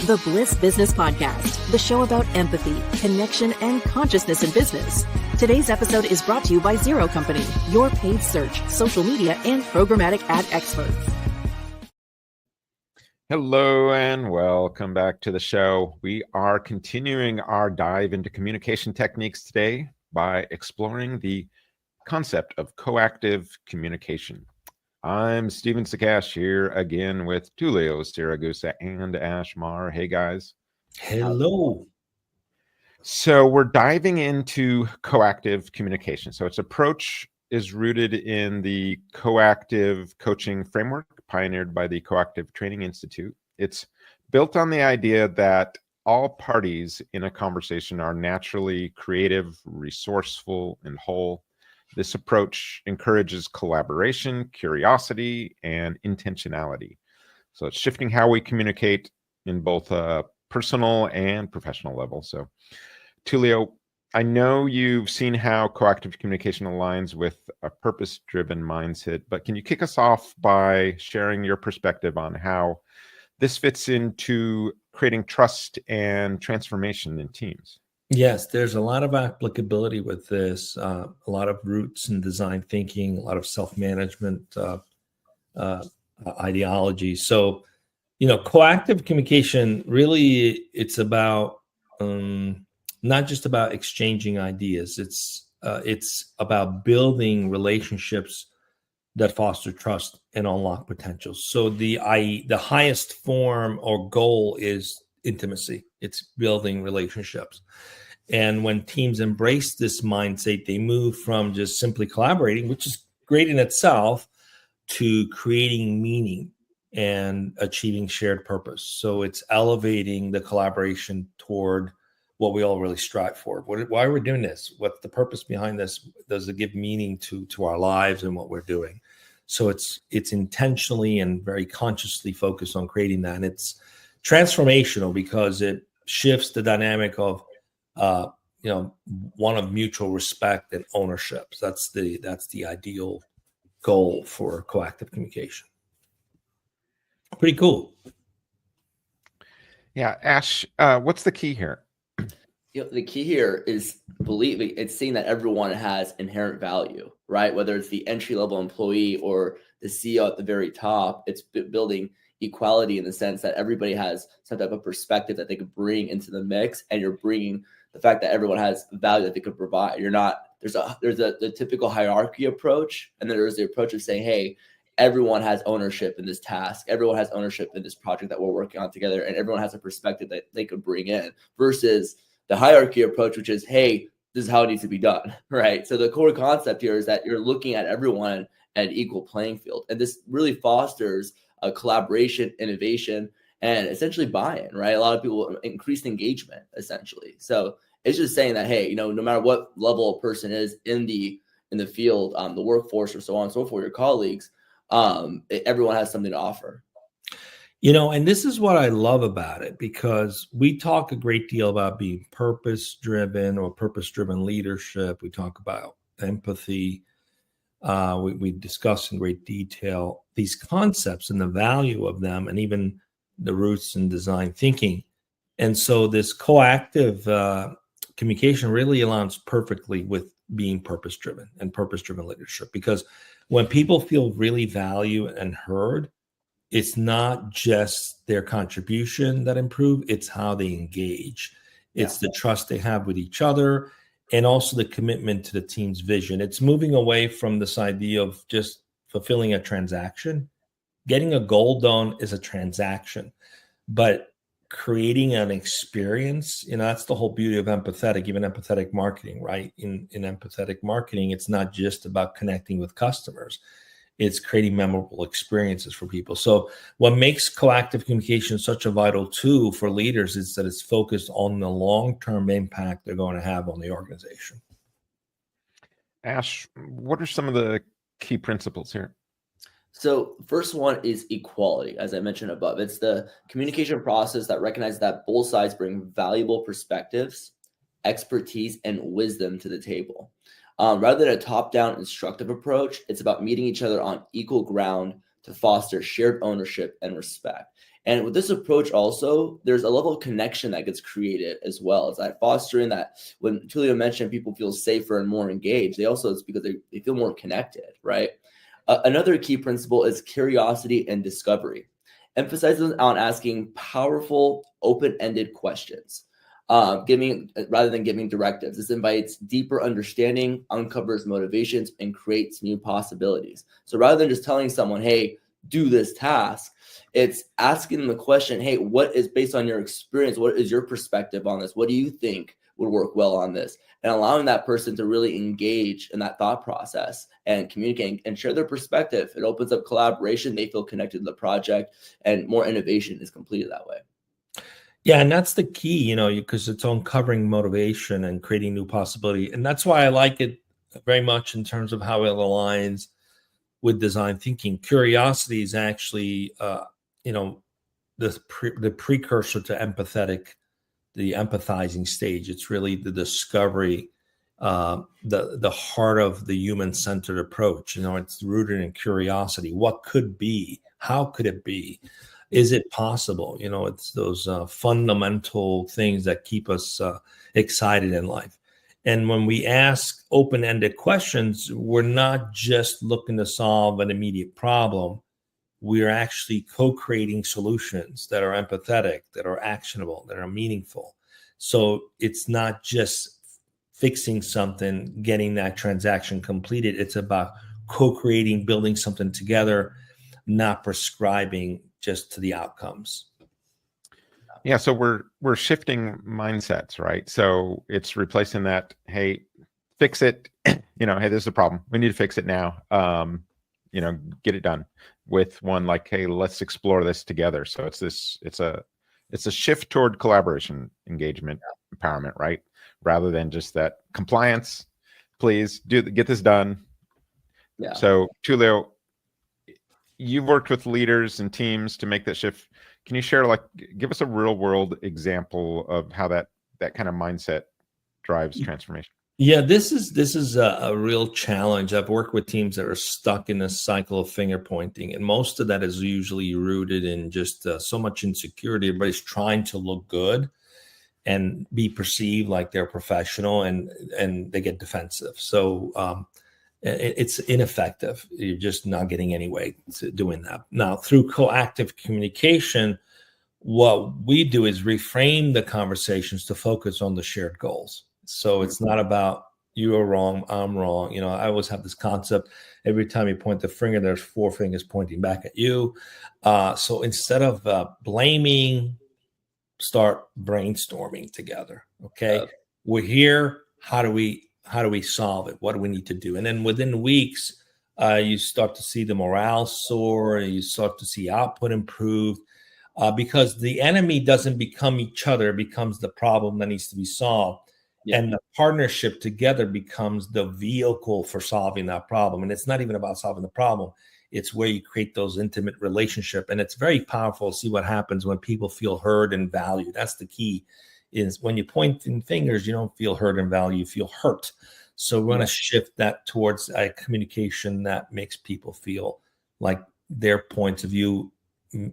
The Bliss Business Podcast, the show about empathy, connection, and consciousness in business. Today's episode is brought to you by Zero Company, your paid search, social media, and programmatic ad experts. Hello and welcome back to the show. We are continuing our dive into communication techniques today by exploring the concept of coactive communication. I'm Steven Sakash here again with Tulio Siragusa and Ash Mar. Hey guys. Hello. So we're diving into coactive communication. So its approach is rooted in the coactive coaching framework pioneered by the Coactive Training Institute. It's built on the idea that all parties in a conversation are naturally creative, resourceful, and whole. This approach encourages collaboration, curiosity, and intentionality. So it's shifting how we communicate in both a personal and professional level. So, Tulio, I know you've seen how coactive communication aligns with a purpose-driven mindset, but can you kick us off by sharing your perspective on how this fits into creating trust and transformation in teams? Yes, there's a lot of applicability with this, a lot of roots in design thinking, a lot of self-management ideology. So, coactive communication, really, it's about not just about exchanging ideas. It's about building relationships that foster trust and unlock potential. So the highest form or goal is intimacy. It's building relationships. And when teams embrace this mindset, they move from just simply collaborating, which is great in itself, to creating meaning and achieving shared purpose. So it's elevating the collaboration toward what we all really strive for. Why we're doing this? What's the purpose behind this? Does it give meaning to our lives and what we're doing? So it's intentionally and very consciously focused on creating that. And it's transformational because it shifts the dynamic of one of mutual respect and ownership. That's the ideal goal for coactive communication. Pretty cool. Yeah, Ash, what's the key here? The key here is it's seeing that everyone has inherent value, right? Whether it's the entry-level employee or the CEO at the very top, it's building equality in the sense that everybody has some type of perspective that they could bring into the mix, and you're bringing the fact that everyone has value that they could provide. There's the typical hierarchy approach, and then there's the approach of saying, hey, everyone has ownership in this task. Everyone has ownership in this project that we're working on together, and everyone has a perspective that they could bring in versus the hierarchy approach, which is, hey, this is how it needs to be done, right? So the core concept here is that you're looking at everyone at an equal playing field. And this really fosters a collaboration, innovation, and essentially buy-in, right? A lot of people increased engagement, essentially. So it's just saying that, hey, no matter what level a person is in the field, the workforce, or so on and so forth, your colleagues, everyone has something to offer. And this is what I love about it, because we talk a great deal about being purpose-driven or purpose-driven leadership. We talk about empathy. We discuss in great detail these concepts and the value of them, and even the roots in design thinking. And so this coactive communication really aligns perfectly with being purpose-driven and purpose-driven leadership, because when people feel really valued and heard, it's not just their contribution that improves, it's how they engage. It's the trust they have with each other, and also the commitment to the team's vision. It's moving away from this idea of just fulfilling a transaction. Getting a goal done is a transaction, but creating an experience, that's the whole beauty of even empathetic marketing, right? In empathetic marketing, it's not just about connecting with customers. It's creating memorable experiences for people. So what makes coactive communication such a vital tool for leaders is that it's focused on the long-term impact they're going to have on the organization. Ash, what are some of the key principles here? So first one is equality, as I mentioned above. It's the communication process that recognizes that both sides bring valuable perspectives, expertise, and wisdom to the table. Rather than a top-down instructive approach, it's about meeting each other on equal ground to foster shared ownership and respect. And with this approach also, there's a level of connection that gets created as well. It's like fostering that when Tulio mentioned people feel safer and more engaged, it's because they feel more connected, right? Another key principle is curiosity and discovery. Emphasizes on asking powerful, open-ended questions, rather than giving directives. This invites deeper understanding, uncovers motivations, and creates new possibilities. So rather than just telling someone, hey, do this task, it's asking them the question, hey, what is, based on your experience, what is your perspective on this? What do you think would work well on this? And allowing that person to really engage in that thought process and communicate and share their perspective. It opens up collaboration. They feel connected to the project, and more innovation is completed that way. Yeah, and that's the key, because it's uncovering motivation and creating new possibility. And that's why I like it very much in terms of how it aligns with design thinking. Curiosity is actually, the precursor to the empathizing stage. It's really the discovery, the heart of the human-centered approach. It's rooted in curiosity. What could be? How could it be? Is it possible? It's those fundamental things that keep us excited in life. And when we ask open-ended questions, we're not just looking to solve an immediate problem. We're actually co-creating solutions that are empathetic, that are actionable, that are meaningful. So it's not just fixing something, getting that transaction completed. It's about co-creating, building something together, not prescribing just to the outcomes. Yeah, so we're shifting mindsets, right? So it's replacing that, hey, fix it, hey, this is a problem. We need to fix it now. Get it done, with one like, hey, let's explore this together. So it's a shift toward collaboration, engagement, empowerment, right? Rather than just that compliance, please get this done. Yeah. So Tulio, you've worked with leaders and teams to make that shift. Can you share, give us a real world example of how that kind of mindset drives transformation? Yeah, this is a real challenge. I've worked with teams that are stuck in a cycle of finger pointing, and most of that is usually rooted in just so much insecurity. Everybody's trying to look good and be perceived like they're professional, and they get defensive. So it's ineffective. You're just not getting any way to doing that. Now, through proactive communication, what we do is reframe the conversations to focus on the shared goals. So it's not about you are wrong, I'm wrong. I always have this concept. Every time you point the finger, there's 4 fingers pointing back at you. So instead of blaming, start brainstorming together. Okay, we're here. How do we solve it? What do we need to do? And then within weeks, you start to see the morale soar. You start to see output improve, because the enemy doesn't become each other. It becomes the problem that needs to be solved. Yeah. And the partnership together becomes the vehicle for solving that problem. And it's not even about solving the problem. It's where you create those intimate relationships. And it's very powerful to see what happens when people feel heard and valued. That's the key. Is when you point in fingers, you don't feel heard and valued, you feel hurt. So we're going to shift that towards a communication that makes people feel like their points of view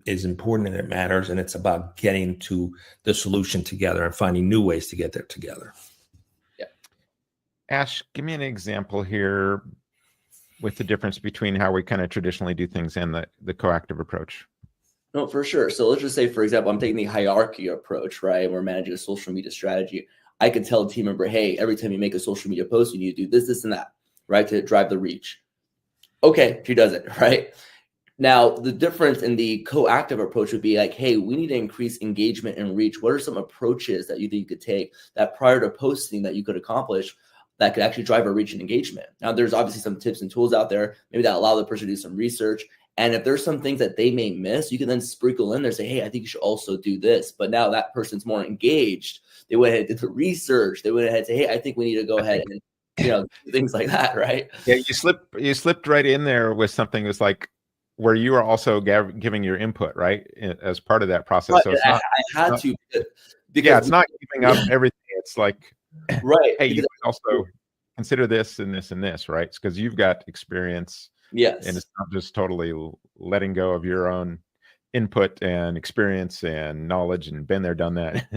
is important and it matters. And it's about getting to the solution together and finding new ways to get there together. Yeah. Ash, give me an example here with the difference between how we kind of traditionally do things and the coactive approach. No, for sure. So let's just say, for example, I'm taking the hierarchy approach, right? We're managing a social media strategy. I could tell a team member, hey, every time you make a social media post, you need to do this, this, and that, right? To drive the reach. Okay, she does it, right? Now, the difference in the coactive approach would be like, hey, we need to increase engagement and reach. What are some approaches that you think you could take that prior to posting that you could accomplish that could actually drive a reach and engagement? Now, there's obviously some tips and tools out there, maybe that allow the person to do some research. And if there's some things that they may miss, you can then sprinkle in there, say, hey, I think you should also do this. But now that person's more engaged. They went ahead and did the research. They went ahead and say, hey, I think we need to go ahead and, things like that, right? Yeah, you slipped right in there with something that's like where you are also giving your input, right? As part of that process. Right. So it's I had to. Because it's not giving up everything. It's like, right. Hey, you also consider this and this and this, right? Because you've got experience Yes. And it's not just totally letting go of your own input and experience and knowledge and been there, done that.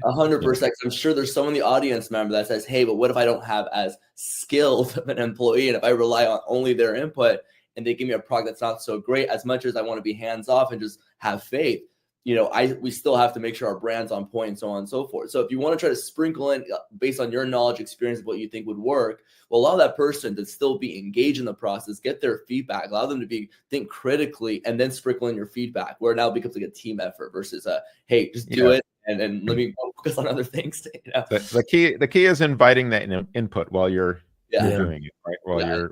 100%. I'm sure there's someone in the audience member that says, hey, but what if I don't have as skilled of an employee? And if I rely on only their input and they give me a product that's not so great, as much as I want to be hands off and just have faith, we still have to make sure our brand's on point and so on and so forth. So if you want to try to sprinkle in based on your knowledge, experience of what you think would work, well, allow that person to still be engaged in the process, get their feedback, allow them to think critically, and then sprinkle in your feedback, where it now becomes like a team effort versus hey, just do it and let me focus on other things. The key is inviting that input while you're doing it, right?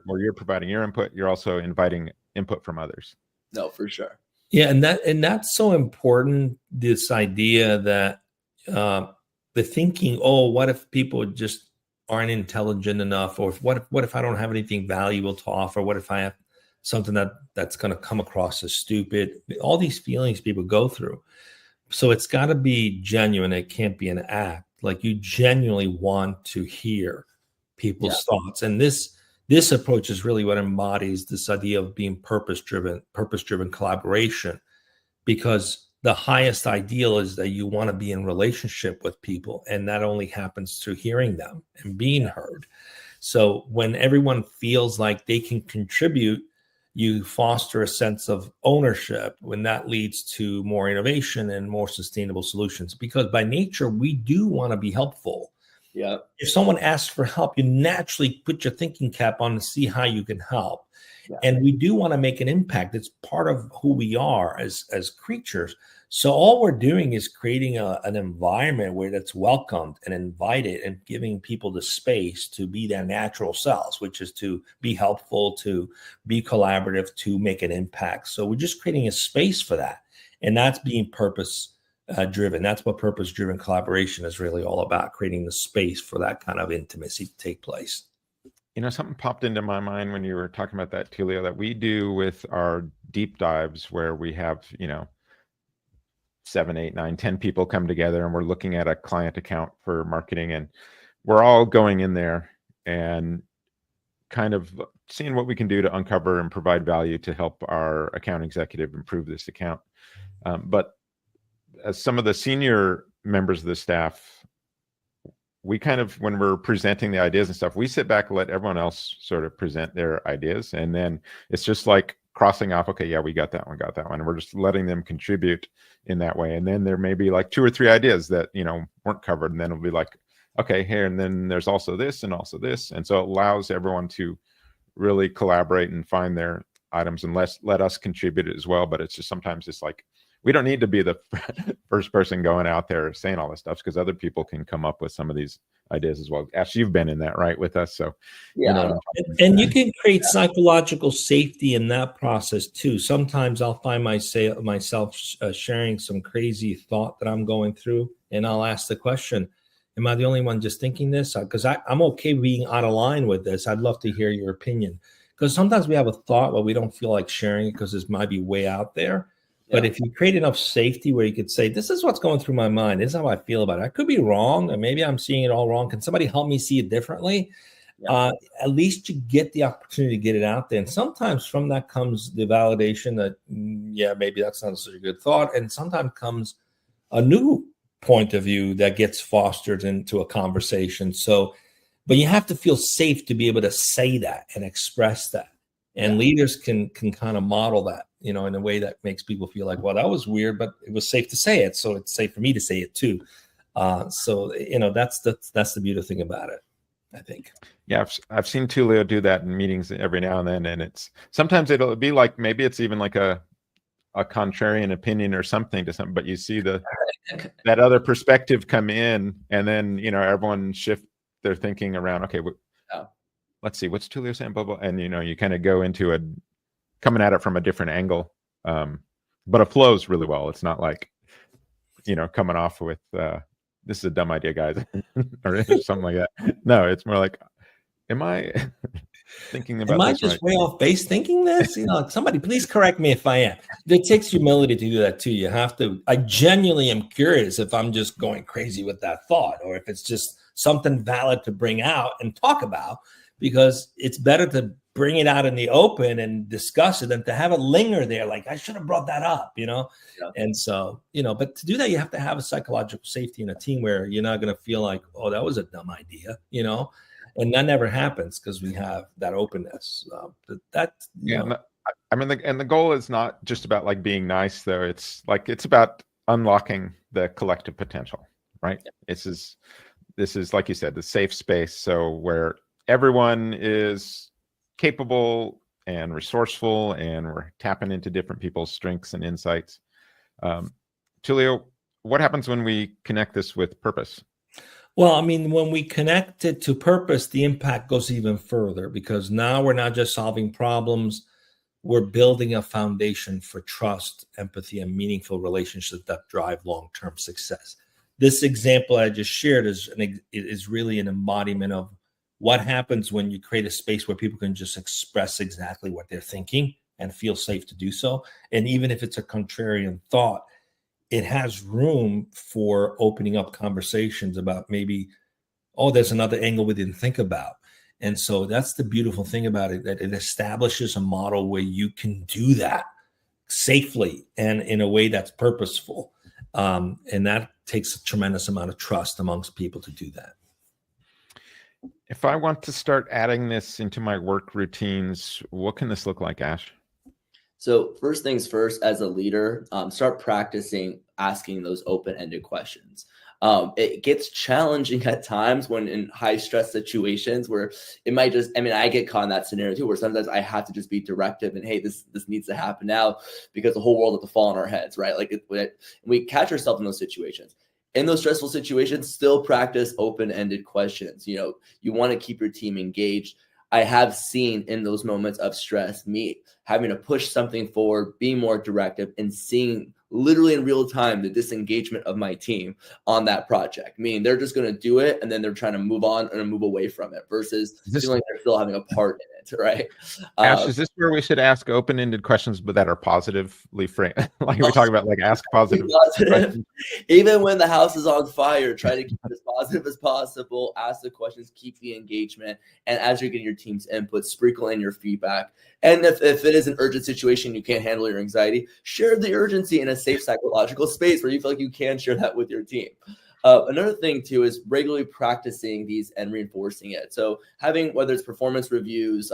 While you're providing your input, you're also inviting input from others. No, for sure. Yeah, and that's so important. This idea that the thinking, what if people just aren't intelligent enough, or what if I don't have anything valuable to offer? What if I have something that's going to come across as stupid? All these feelings people go through. So it's got to be genuine. It can't be an act. Like, you genuinely want to hear people's thoughts, and this approach is really what embodies this idea of being purpose-driven collaboration, because the highest ideal is that you want to be in relationship with people, and that only happens through hearing them and being heard. So when everyone feels like they can contribute, you foster a sense of ownership, when that leads to more innovation and more sustainable solutions, because by nature, we do want to be helpful. Yeah. If someone asks for help, you naturally put your thinking cap on to see how you can help. Yeah. And we do want to make an impact. It's part of who we are as creatures. So all we're doing is creating an environment where that's welcomed and invited, and giving people the space to be their natural selves, which is to be helpful, to be collaborative, to make an impact. So we're just creating a space for that. And that's being purpose driven. That's what purpose-driven collaboration is really all about, creating the space for that kind of intimacy to take place. Something popped into my mind when you were talking about that, Tulio, that we do with our deep dives, where we have, 7, 8, 9, 10 people come together, and we're looking at a client account for marketing, and we're all going in there and kind of seeing what we can do to uncover and provide value to help our account executive improve this account. But as some of the senior members of the staff, we kind of, when we're presenting the ideas and stuff, we sit back and let everyone else sort of present their ideas. And then it's just like crossing off, okay, yeah, we got that one. And we're just letting them contribute in that way. And then there may be like 2 or 3 ideas that, weren't covered. And then it'll be like, okay, here, and then there's also this and also this. And so it allows everyone to really collaborate and find their items, and let us contribute as well. But it's just, sometimes it's like, we don't need to be the first person going out there saying all this stuff, because other people can come up with some of these ideas as well. Ash, you've been in that, right, with us. So, and you can create psychological safety in that process too. Sometimes I'll find myself sharing some crazy thought that I'm going through, and I'll ask the question, am I the only one just thinking this? Because I'm okay being out of line with this. I'd love to hear your opinion, because sometimes we have a thought, but we don't feel like sharing it because this might be way out there. But if you create enough safety where you could say, this is what's going through my mind, this is how I feel about it. I could be wrong, and maybe I'm seeing it all wrong. Can somebody help me see it differently? At least you get the opportunity to get it out there. And sometimes from that comes the validation that, maybe that's not such a good thought. And sometimes comes a new point of view that gets fostered into a conversation. So, but you have to feel safe to be able to say that and express that. And leaders can kind of model that, in a way that makes people feel like, well, that was weird, but it was safe to say it. So it's safe for me to say it too. That's the beautiful thing about it, I think. Yeah, I've seen Tulio do that in meetings every now and then. And it's, sometimes it'll be like, maybe it's even like a contrarian opinion or something to something, but you see that other perspective come in, and then, everyone shift their thinking around, okay, let's see, what's Tulio saying, blah, blah. And, you kind of go into coming at it from a different angle. But it flows really well. It's not like, coming off with, this is a dumb idea, guys, or something like that. No, it's more like, am I thinking about Am I this just right? way off base thinking this? Somebody please correct me if I am. It takes humility to do that too. You have to, I genuinely am curious if I'm just going crazy with that thought, or if it's just something valid to bring out and talk about. because it's better to bring it out in the open and discuss it than to have it linger there. Like, I should have brought that up, Yeah. And so, but to do that, you have to have a psychological safety in a team where you're not going to feel like, oh, that was a dumb idea, and that never happens because we have that openness. The goal is not just about like being nice, though. It's about unlocking the collective potential, right? Yeah. This is like you said, the safe space. So where everyone is capable and resourceful, and we're tapping into different people's strengths and insights. Tulio, what happens when we connect this with purpose? Well, when we connect it to purpose, the impact goes even further, because now we're not just solving problems, we're building a foundation for trust, empathy, and meaningful relationships that drive long-term success. This example I just shared is really an embodiment of what happens when you create a space where people can just express exactly what they're thinking and feel safe to do so. And even if it's a contrarian thought, it has room for opening up conversations about maybe, oh, there's another angle we didn't think about. And so that's the beautiful thing about it, that it establishes a model where you can do that safely and in a way that's purposeful. And that takes a tremendous amount of trust amongst people to do that. If I want to start adding this into my work routines, what can this look like, Ash? So first things first, as a leader, start practicing asking those open-ended questions. It gets challenging at times when in high stress situations where it might just, I get caught in that scenario too, where sometimes I have to just be directive and, hey, this needs to happen now because the whole world has to fall on our heads, right? We catch ourselves in those situations. In those stressful situations, still practice open-ended questions. You want to keep your team engaged. I have seen in those moments of stress, me having to push something forward, being more directive, and seeing literally in real time the disengagement of my team on that project. Meaning they're just going to do it and then they're trying to move on and move away from it versus feeling like they're still having a part in it, right? Ash, is this where we should ask open-ended questions, but that are positively framed? Like we talk about, like ask positive questions. Even when the house is on fire, try to keep it as positive as possible. Ask the questions, keep the engagement. And as you're getting your team's input, sprinkle in your feedback. And if it is an urgent situation, you can't handle your anxiety, share the urgency in a safe psychological space where you feel like you can share that with your team. Another thing too is regularly practicing these and reinforcing it. So having, whether it's performance reviews,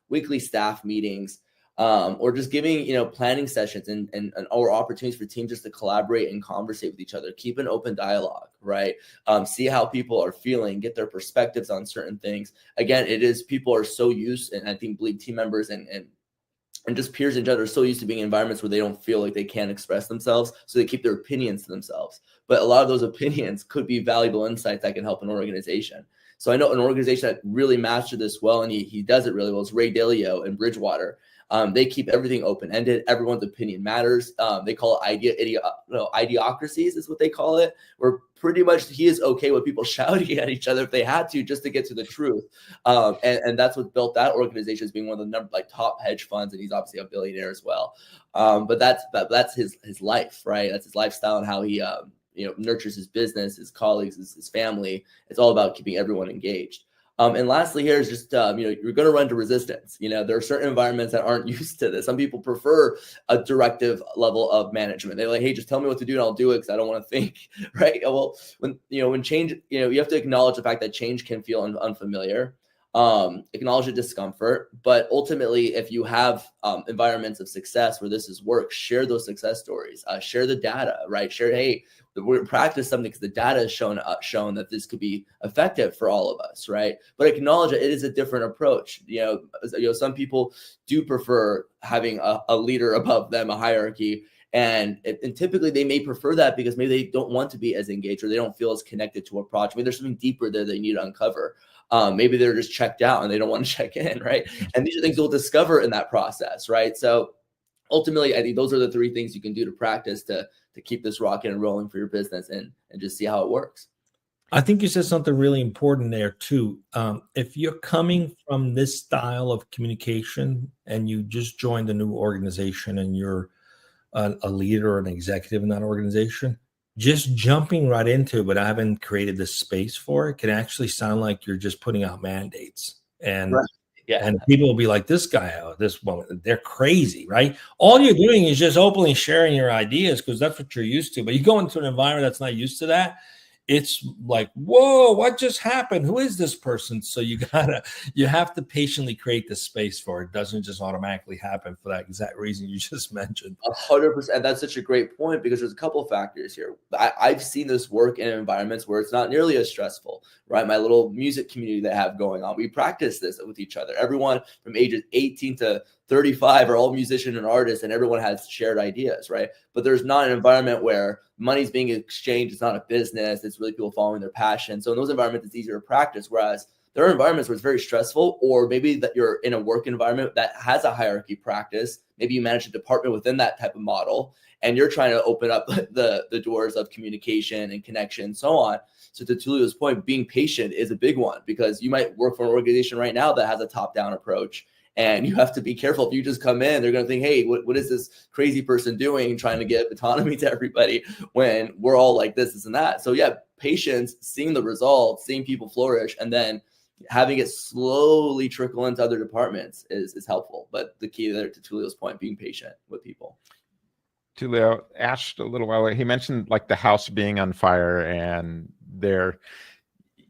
weekly staff meetings, or just giving, planning sessions and or opportunities for teams just to collaborate and conversate with each other. Keep an open dialogue, right? See how people are feeling, get their perspectives on certain things. Again, people are so used, and I think believe team members and just peers in general are so used to being in environments where they don't feel like they can express themselves. So they keep their opinions to themselves. But a lot of those opinions could be valuable insights that can help an organization. So I know an organization that really mastered this well, and he does it really well, is Ray Dalio in Bridgewater. They keep everything open-ended. Everyone's opinion matters. They call it idiocracies is what they call it, where pretty much he is okay with people shouting at each other if they had to, just to get to the truth. And that's what built that organization as being one of the top hedge funds. And he's obviously a billionaire as well. But that's his life, right? That's his lifestyle and how he, nurtures his business, his colleagues, his family. It's all about keeping everyone engaged. And lastly, here is just, you're going to run into resistance. There are certain environments that aren't used to this. Some people prefer a directive level of management. They're like, hey, just tell me what to do and I'll do it because I don't want to think, right? Well, when change, you have to acknowledge the fact that change can feel unfamiliar, acknowledge the discomfort. But ultimately, if you have environments of success where this has worked, share those success stories, share the data, right? Share, hey, we're practice something because the data has shown that this could be effective for all of us, right? But acknowledge that it is a different approach. Some people do prefer having a leader above them, a hierarchy, and typically they may prefer that because maybe they don't want to be as engaged or they don't feel as connected to a project. Maybe there's something deeper there they need to uncover. Maybe they're just checked out and they don't want to check in, right? And these are things you'll discover in that process, right? So ultimately, I think those are the three things you can do to practice to keep this rocking and rolling for your business and just see how it works. I think you said something really important there too. If you're coming from this style of communication and you just joined a new organization and you're a leader or an executive in that organization, just jumping right into it, but I haven't created the space for it, can actually sound like you're just putting out mandates And Right. Yeah. and people will be like, this guy, this woman, they're crazy, right? All you're doing is just openly sharing your ideas because that's what you're used to. But you go into an environment that's not used to that, it's like, whoa, what just happened? Who is this person? So you have to patiently create the space for it. It doesn't just automatically happen for that exact reason you just mentioned. 100%. That's such a great point because there's a couple of factors here. I've seen this work in environments where it's not nearly as stressful, right? My little music community that I have going on, we practice this with each other. Everyone from ages 18 to 35 are all musicians and artists, and everyone has shared ideas, right? But there's not an environment where money's being exchanged. It's not a business. It's really people following their passion. So in those environments, it's easier to practice. Whereas there are environments where it's very stressful, or maybe that you're in a work environment that has a hierarchy practice. Maybe you manage a department within that type of model, and you're trying to open up the doors of communication and connection and so on. So to Tulio's point, being patient is a big one because you might work for an organization right now that has a top-down approach. And you have to be careful. If you just come in, they're going to think, hey, what is this crazy person doing trying to give autonomy to everybody when we're all like this and that. So yeah, patience, seeing the results, seeing people flourish, and then having it slowly trickle into other departments is helpful. But the key there, to Tulio's point, being patient with people. Tulio, Ash, a little while ago, he mentioned like the house being on fire and they're,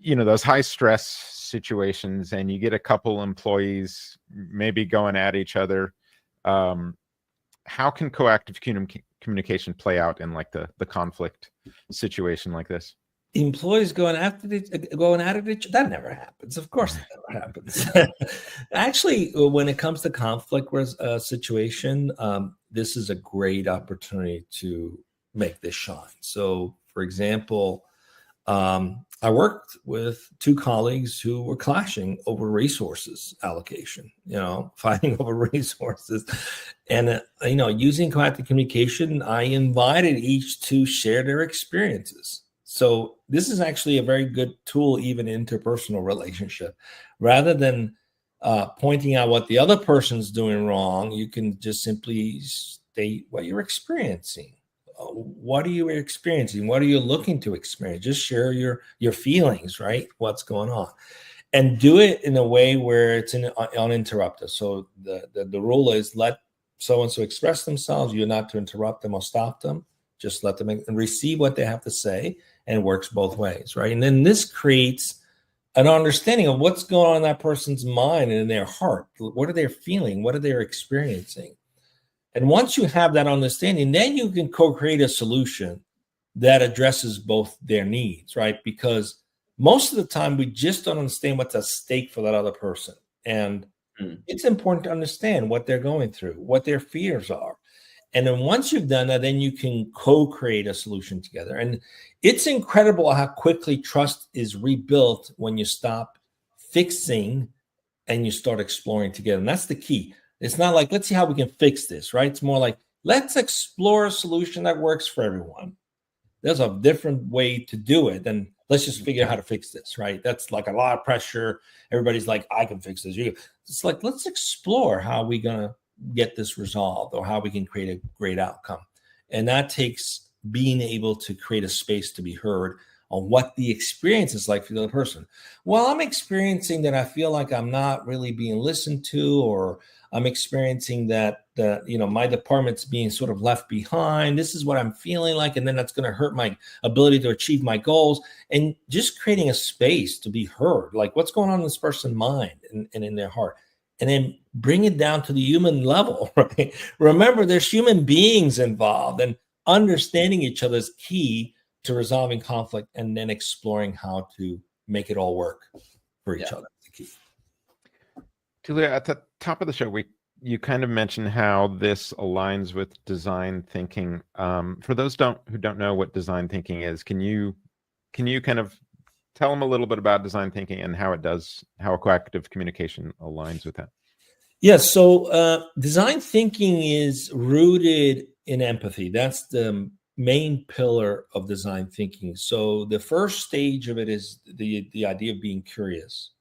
those high stress situations, and you get a couple employees maybe going at each other. How can coactive communication play out in like the conflict situation like this? Employees going at each other, that never happens. Of course, that never happens. Actually, when it comes to conflict situation, this is a great opportunity to make this shine. So, for example, I worked with two colleagues who were clashing over resources allocation, fighting over resources. And, using coactive communication, I invited each to share their experiences. So this is actually a very good tool, even in interpersonal relationship. Rather than pointing out what the other person's doing wrong, you can just simply state what you're experiencing. What are you experiencing? What are you looking to experience? Just share your feelings, right? What's going on, and do it in a way where it's uninterrupted. So the rule is let so-and-so express themselves. You're not to interrupt them or stop them. Just let them and receive what they have to say, and it works both ways, right? And then this creates an understanding of what's going on in that person's mind and in their heart. What are they feeling? What are they experiencing? And once you have that understanding, then you can co-create a solution that addresses both their needs, right? Because most of the time we just don't understand what's at stake for that other person. And it's important to understand what they're going through, what their fears are. And then once you've done that, then you can co-create a solution together. And it's incredible how quickly trust is rebuilt when you stop fixing and you start exploring together. And that's the key. It's not like, let's see how we can fix this, right? It's more like, let's explore a solution that works for everyone. There's a different way to do it than let's just figure out how to fix this, right? That's like a lot of pressure. Everybody's like, I can fix this. It's like, let's explore how we're going to get this resolved or how we can create a great outcome. And that takes being able to create a space to be heard on what the experience is like for the other person. Well, I'm experiencing that I feel like I'm not really being listened to, or I'm experiencing that my department's being sort of left behind. This is what I'm feeling like, and then that's going to hurt my ability to achieve my goals. And just creating a space to be heard, like what's going on in this person's mind and in their heart, and then bring it down to the human level. Right? Remember, there's human beings involved, and understanding each other is key to resolving conflict, and then exploring how to make it all work for each other. The key. Tulio, at the top of the show, you kind of mentioned how this aligns with design thinking. For those who don't know what design thinking is, can you kind of tell them a little bit about design thinking and how coactive communication aligns with that? Yes. So design thinking is rooted in empathy. That's the main pillar of design thinking. So the first stage of it is the idea of being curious.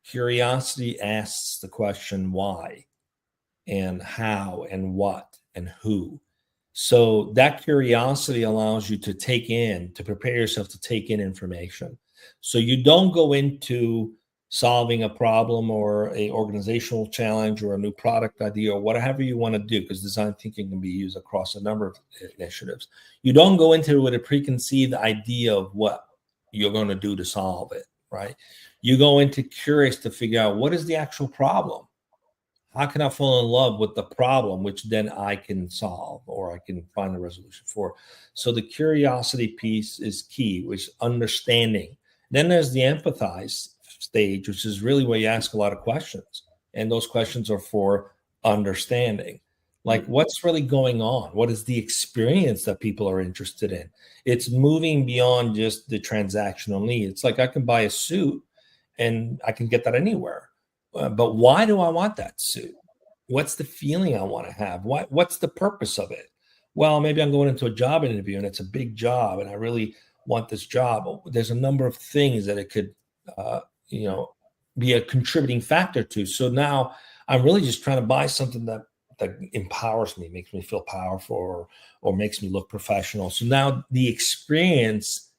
Curiosity asks the question why, and how, and what, and who. So that curiosity allows you to prepare yourself to take in information. So you don't go into solving a problem or a organizational challenge or a new product idea or whatever you want to do, because design thinking can be used across a number of initiatives. You don't go into it with a preconceived idea of what you're going to do to solve it, right? You go into curious to figure out what is the actual problem. How can I fall in love with the problem, which then I can solve or I can find a resolution for? So the curiosity piece is key, which is understanding. Then there's the empathize stage, which is really where you ask a lot of questions. And those questions are for understanding. Like, what's really going on? What is the experience that people are interested in? It's moving beyond just the transactional need. It's like I can buy a suit and I can get that anywhere. But why do I want that suit? What's the feeling I want to have? What's the purpose of it? Well, maybe I'm going into a job interview and it's a big job and I really want this job. There's a number of things that it could, be a contributing factor to. So now I'm really just trying to buy something that empowers me, makes me feel powerful or makes me look professional. So now the experience,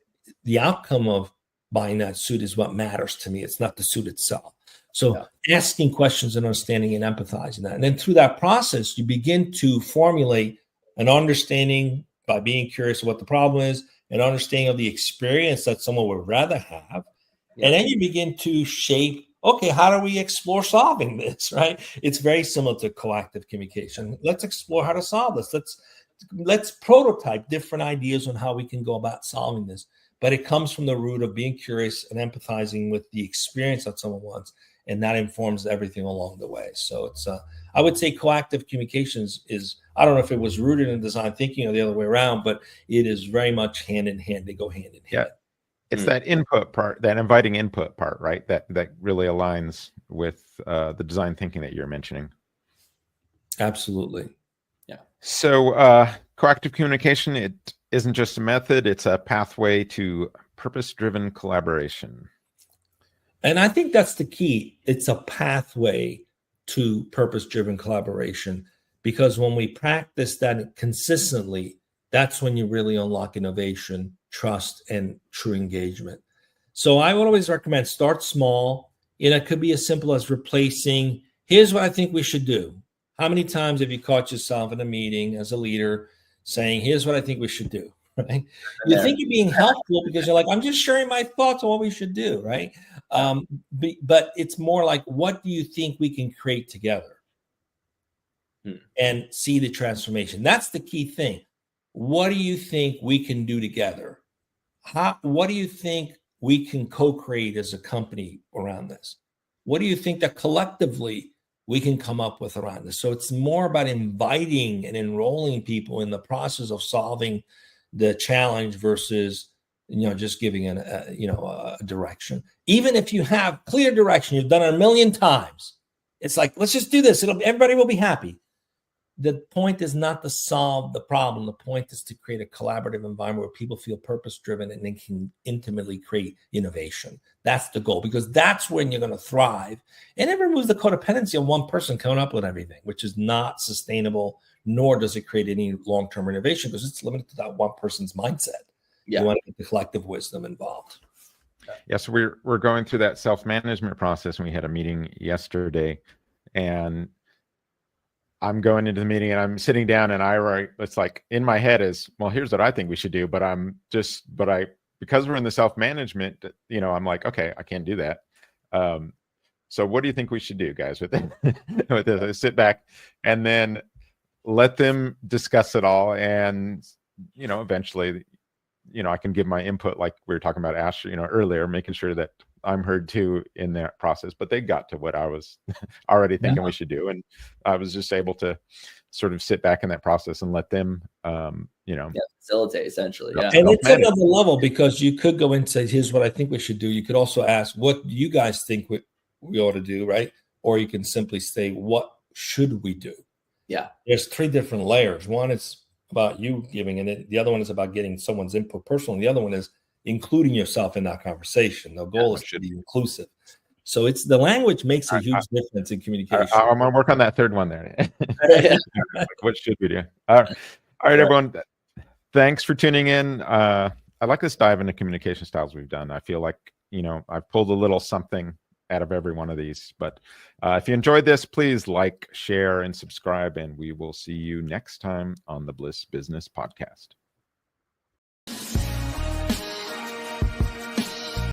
the outcome of buying that suit is what matters to me. It's not the suit itself. So asking questions and understanding and empathizing that. And then through that process, you begin to formulate an understanding by being curious of what the problem is, an understanding of the experience that someone would rather have. And then you begin to shape, okay, how do we explore solving this, right? It's very similar to coactive communication. Let's explore how to solve this. Let's prototype different ideas on how we can go about solving this. But it comes from the root of being curious and empathizing with the experience that someone wants. And that informs everything along the way. So it's, I would say coactive communications is, I don't know if it was rooted in design thinking or the other way around, but it is very much hand in hand. They go hand in hand. Yeah. It's that input part, that inviting input part, right? That really aligns with the design thinking that you're mentioning. Absolutely. Yeah. So coactive communication, it isn't just a method, it's a pathway to purpose-driven collaboration. And I think that's the key. It's a pathway to purpose-driven collaboration, because when we practice that consistently, that's when you really unlock innovation, trust, and true engagement. So I would always recommend start small. It could be as simple as replacing, here's what I think we should do. How many times have you caught yourself in a meeting as a leader saying, here's what I think we should do, right? You think you're being helpful because you're like, I'm just sharing my thoughts on what we should do, right? But it's more like, what do you think we can create together? And see the transformation. That's the key thing. What do you think we can do together? What do you think we can co-create as a company around this? What do you think that collectively we can come up with around this? So it's more about inviting and enrolling people in the process of solving the challenge versus, just giving a direction. Even if you have clear direction, you've done it a million times. It's like, let's just do this. Everybody will be happy. The point is not to solve the problem. The point is to create a collaborative environment where people feel purpose-driven and they can intimately create innovation. That's the goal, because that's when you're going to thrive. And it removes the codependency of one person coming up with everything, which is not sustainable, nor does it create any long-term innovation, because it's limited to that one person's mindset. You want to get the collective wisdom involved. Yes, we're going through that self-management process, and we had a meeting yesterday, and I'm going into the meeting and I'm sitting down and it's like in my head is, well, here's what I think we should do. But because we're in the self-management, I'm like, okay, I can't do that. So what do you think we should do, guys, with this? I sit back and then let them discuss it all. And, eventually, I can give my input, like we were talking about Ash, earlier, making sure that I'm heard too in that process, but they got to what I was already thinking we should do. And I was just able to sort of sit back in that process and let them, facilitate essentially. Yeah. And it's another level, because you could go and say, here's what I think we should do. You could also ask, what do you guys think we ought to do, right? Or you can simply say, what should we do? Yeah. There's 3 different layers. One is about you giving it. The other one is about getting someone's input personally. The other one is including yourself in that conversation. The goal is to be inclusive. So it's the language makes a huge difference in communication. I'm going to work on that third one there. What should we do? All right, everyone. Thanks for tuning in. I like this dive into communication styles we've done. I feel like, I've pulled a little something out of every one of these. But if you enjoyed this, please like, share, and subscribe, and we will see you next time on the Bliss Business Podcast.